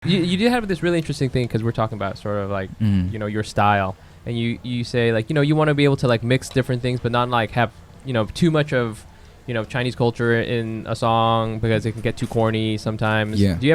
you did have this really interesting thing because we're talking about sort of like you know, your style, and you say like, you know, you want to be able to like mix different things but not like have, you know, too much of, you know, Chinese culture in a song because it can get too corny sometimes. Yeah. Do you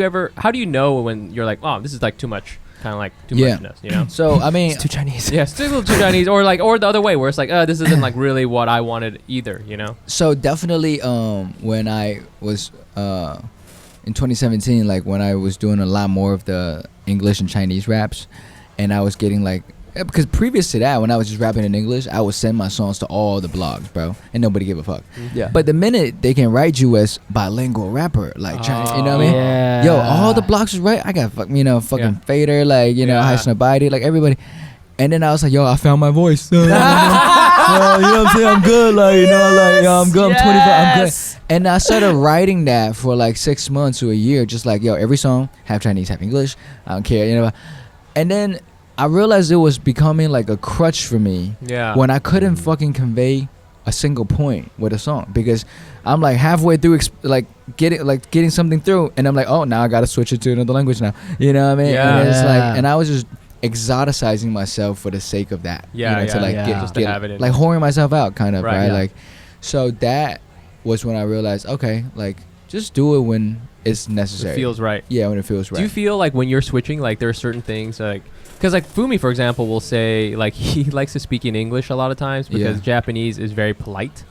ever how do you know when you're like, oh, this is like too much, kind of like too muchness, you know? So I mean, It's too Chinese. Yeah, it's a little too Chinese, or the other way where it's like, this isn't like really what I wanted either, you know? so definitely when I was in 2017, like when I was doing a lot more of the English and Chinese raps, and I was getting like, because previous to that, when I was just rapping in English, I would send my songs to all the blogs, bro, and nobody give a fuck. Yeah. But the minute they can write you as bilingual rapper, like Chinese, you know what I mean? Yeah. Yo, all the blogs was right. I got fucking Fader, like, you know, High Snobody, like everybody. And then I was like, yo, I found my voice. You know what I'm saying? I'm good, like, you know, like, yo, I'm good. I'm 25. I'm good. And I started writing that for like 6 months to a year, just like, yo, every song half Chinese, half English. I don't care, you know. And then I realized it was becoming like a crutch for me when I couldn't fucking convey a single point with a song, because I'm like halfway through getting something through, and I'm like, oh, now I gotta switch it to another language now, you know what I mean? And it's like, and I was just exoticizing myself for the sake of that, you know, to like get like whoring myself out, kind of, right? Like, so that was when I realized, okay, like, just do it when it's necessary. It feels right. Yeah, when it feels right. Do you feel like when you're switching, like there are certain things like, because like Fumi, for example, will say like he likes to speak in English a lot of times because Japanese is very polite.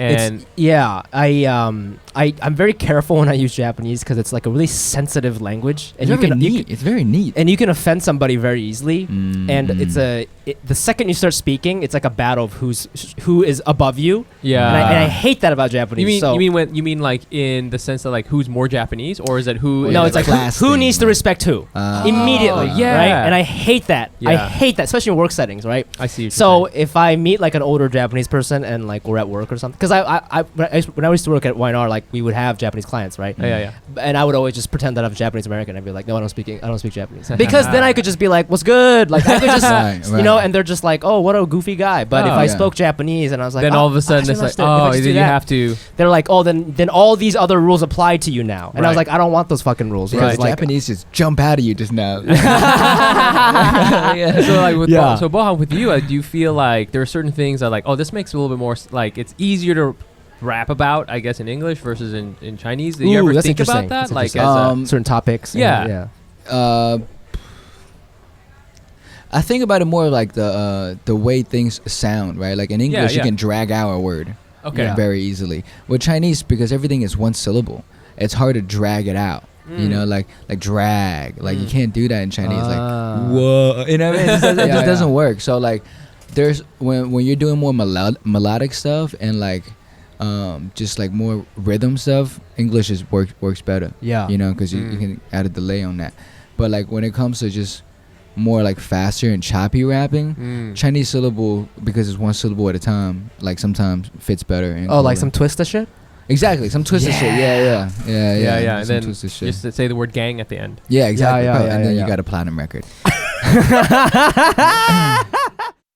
And I'm very careful when I use Japanese because it's like a really sensitive language, and it's very neat, and you can offend somebody very easily. And the second you start speaking, it's like a battle of who is above you. Yeah, and I hate that about Japanese. You mean like in the sense of like who's more Japanese, or is it who? No, it's like who needs to respect who immediately. Yeah, right. And I hate that. Yeah. I hate that, especially in work settings. Right. I see. So if I meet like an older Japanese person and like we're at work or something, because when I used to work at YNR, like we would have Japanese clients, right? Yeah. And I would always just pretend that I'm Japanese American. I'd be like, no, I don't speak Japanese, because then I could just be like, what's good? Like I could just, you know, and they're just like, oh, what a goofy guy. But if I spoke Japanese and I was like, then all of a sudden it's like, oh, you have to. They're like, oh, then all these other rules apply to you now. And I was like, I don't want those fucking rules. Because Japanese just jump out of you just now. So like with Bohan, with you, do you feel like there are certain things that like, oh, this makes it a little bit more like it's easier to rap about, I guess, in English versus in Chinese? Do you ever think about that? Like as certain topics? Yeah. I think about it more like the way things sound, right? Like in English, you can drag out a word very easily. With Chinese, because everything is one syllable, it's hard to drag it out. You know, like drag. Like you can't do that in Chinese. Like whoa, you know what I mean? It just doesn't work. So like, there's when you're doing more melodic stuff and like just like more rhythm stuff, English works better. Yeah, you know, because you can add a delay on that. But like when it comes to just more like faster and choppy rapping, Chinese syllable, because it's one syllable at a time, like sometimes fits better. And like some twista shit. Exactly, some twisted shit. Yeah. And then just to say the word gang at the end. Yeah, exactly. And then you got a platinum record.